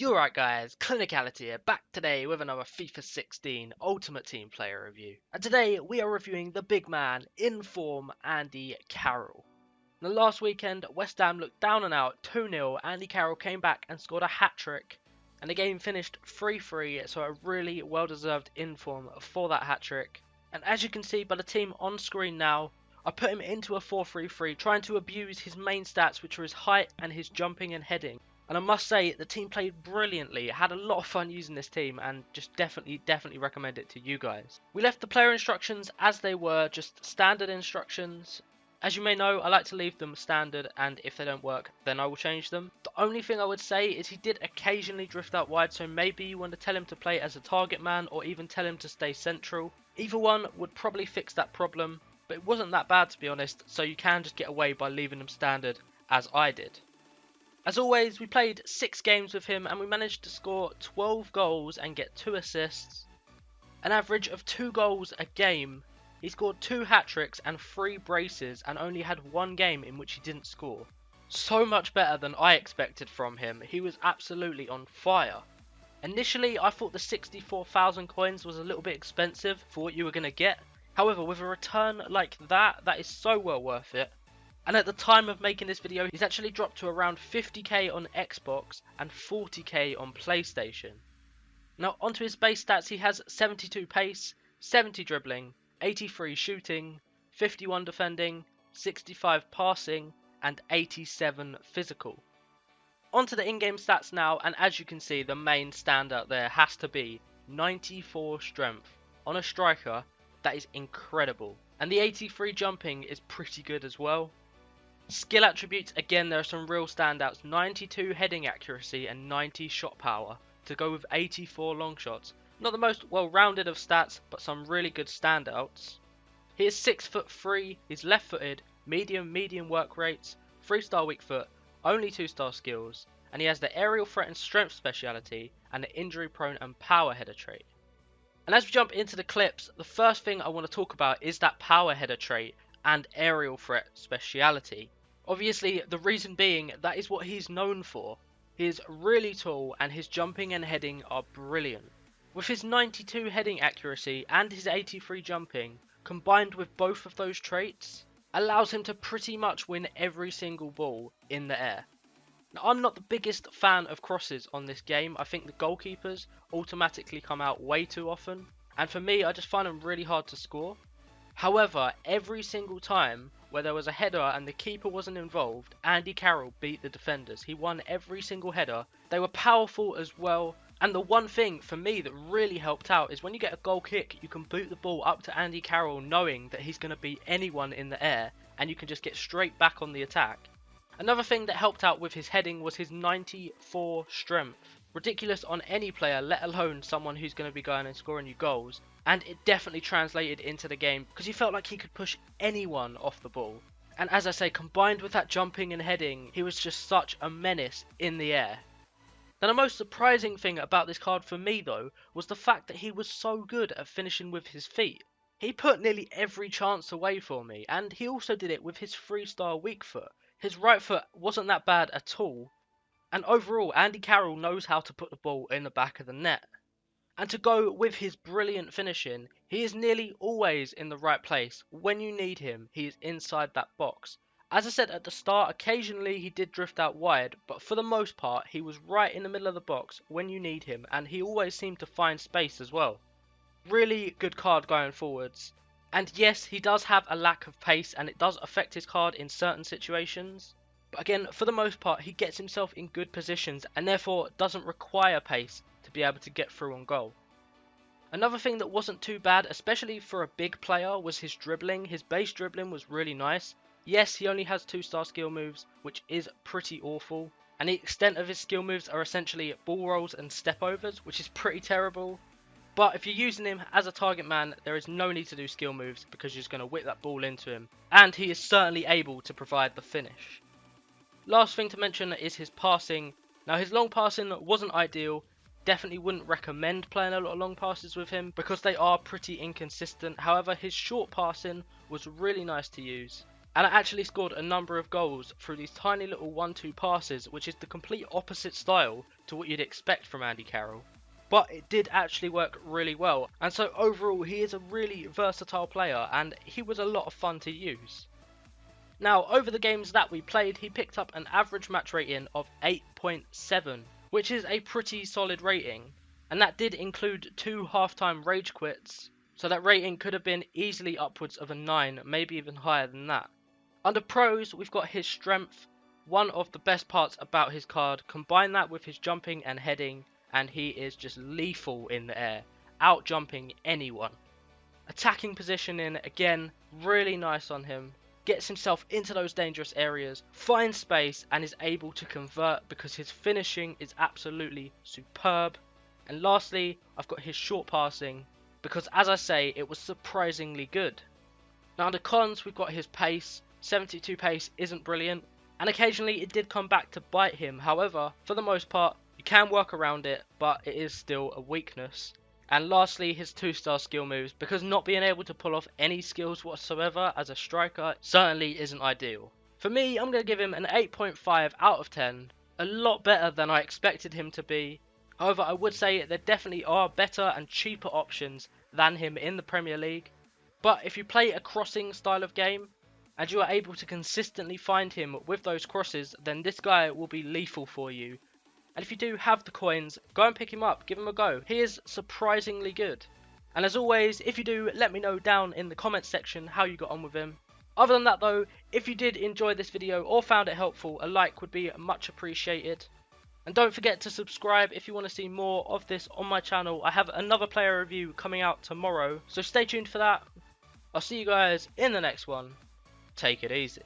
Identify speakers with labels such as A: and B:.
A: You're right guys, Clinicality here, back today with another FIFA 16 Ultimate Team Player review. And today we are reviewing the big man, in form, Andy Carroll. Now last weekend, West Ham looked down and out 2-0, Andy Carroll came back and scored a hat-trick. And the game finished 3-3, so a really well-deserved inform for that hat-trick. And as you can see by the team on screen now, I put him into a 4-3-3, trying to abuse his main stats, which are his height and his jumping and heading. And I must say, the team played brilliantly. I had a lot of fun using this team and just definitely recommend it to you guys. We left the player instructions as they were, just standard instructions. As you may know, I like to leave them standard, and if they don't work, then I will change them. The only thing I would say is he did occasionally drift out wide, so maybe you want to tell him to play as a target man or even tell him to stay central. Either one would probably fix that problem, but it wasn't that bad to be honest, so you can just get away by leaving them standard, as I did. As always, we played 6 games with him and we managed to score 12 goals and get 2 assists. An average of 2 goals a game. He scored 2 hat-tricks and 3 braces and only had 1 game in which he didn't score. So much better than I expected from him. He was absolutely on fire. Initially, I thought the 64,000 coins was a little bit expensive for what you were going to get. However, with a return like that, that is so well worth it. And at the time of making this video, he's actually dropped to around 50k on Xbox and 40k on PlayStation. Now onto his base stats, he has 72 pace, 70 dribbling, 83 shooting, 51 defending, 65 passing and 87 physical. Onto the in-game stats now, and as you can see, the main standout there has to be 94 strength. On a striker, that is incredible. And the 83 jumping is pretty good as well. Skill attributes, again there are some real standouts, 92 heading accuracy and 90 shot power to go with 84 long shots. Not the most well rounded of stats, but some really good standouts. He is 6'3", he's left footed, medium work rates, 3-star weak foot, only 2-star skills, and he has the aerial threat and strength speciality and the injury prone and power header trait. And as we jump into the clips, the first thing I want to talk about is that power header trait and aerial threat speciality. Obviously, the reason being, that is what he's known for. He is really tall and his jumping and heading are brilliant. With his 92 heading accuracy and his 83 jumping, combined with both of those traits, allows him to pretty much win every single ball in the air. Now, I'm not the biggest fan of crosses on this game. I think the goalkeepers automatically come out way too often, and for me, I just find them really hard to score. However, every single time where there was a header and the keeper wasn't involved, Andy Carroll beat the defenders. He won every single header. They were powerful as well. And the one thing for me that really helped out is when you get a goal kick, you can boot the ball up to Andy Carroll knowing that he's going to beat anyone in the air and you can just get straight back on the attack. Another thing that helped out with his heading was his 94 strength. Ridiculous on any player, let alone someone who's going to be going and scoring you goals. And it definitely translated into the game because he felt like he could push anyone off the ball. And as I say, combined with that jumping and heading, he was just such a menace in the air. Now the most surprising thing about this card for me though, was the fact that he was so good at finishing with his feet. He put nearly every chance away for me, and he also did it with his 3-star weak foot. His right foot wasn't that bad at all. And overall, Andy Carroll knows how to put the ball in the back of the net. And to go with his brilliant finishing, he is nearly always in the right place. When you need him, he is inside that box. As I said at the start, occasionally he did drift out wide, but for the most part, he was right in the middle of the box when you need him, and he always seemed to find space as well. Really good card going forwards. And yes, he does have a lack of pace, and it does affect his card in certain situations. But again, for the most part, he gets himself in good positions and therefore doesn't require pace to be able to get through on goal. Another thing that wasn't too bad, especially for a big player, was his dribbling. His base dribbling was really nice. Yes, he only has 2-star skill moves, which is pretty awful. And the extent of his skill moves are essentially ball rolls and step overs, which is pretty terrible. But if you're using him as a target man, there is no need to do skill moves because you're just going to whip that ball into him. And he is certainly able to provide the finish. Last thing to mention is his passing. Now his long passing wasn't ideal. Definitely wouldn't recommend playing a lot of long passes with him because they are pretty inconsistent. However, his short passing was really nice to use. And I actually scored a number of goals through these tiny little 1-2 passes, which is the complete opposite style to what you'd expect from Andy Carroll. But it did actually work really well, and so overall he is a really versatile player and he was a lot of fun to use. Now, over the games that we played, he picked up an average match rating of 8.7, which is a pretty solid rating, and that did include 2 half-time rage quits, so that rating could have been easily upwards of a 9, maybe even higher than that. Under pros, we've got his strength, one of the best parts about his card. Combine that with his jumping and heading, and he is just lethal in the air, out jumping anyone. Attacking positioning, again, really nice on him. Gets himself into those dangerous areas, finds space, and is able to convert because his finishing is absolutely superb. And lastly, I've got his short passing, because as I say, it was surprisingly good. Now under cons, we've got his pace. 72 pace isn't brilliant, and occasionally it did come back to bite him. However, for the most part, you can work around it, but it is still a weakness. And lastly, his 2-star skill moves, because not being able to pull off any skills whatsoever as a striker certainly isn't ideal. For me, I'm going to give him an 8.5 out of 10, a lot better than I expected him to be. However, I would say there definitely are better and cheaper options than him in the Premier League. But if you play a crossing style of game, and you are able to consistently find him with those crosses, then this guy will be lethal for you. And if you do have the coins, go and pick him up, give him a go. He is surprisingly good. And as always, if you do, let me know down in the comments section how you got on with him. Other than that though, if you did enjoy this video or found it helpful, a like would be much appreciated. And don't forget to subscribe if you want to see more of this on my channel. I have another player review coming out tomorrow, so stay tuned for that. I'll see you guys in the next one. Take it easy.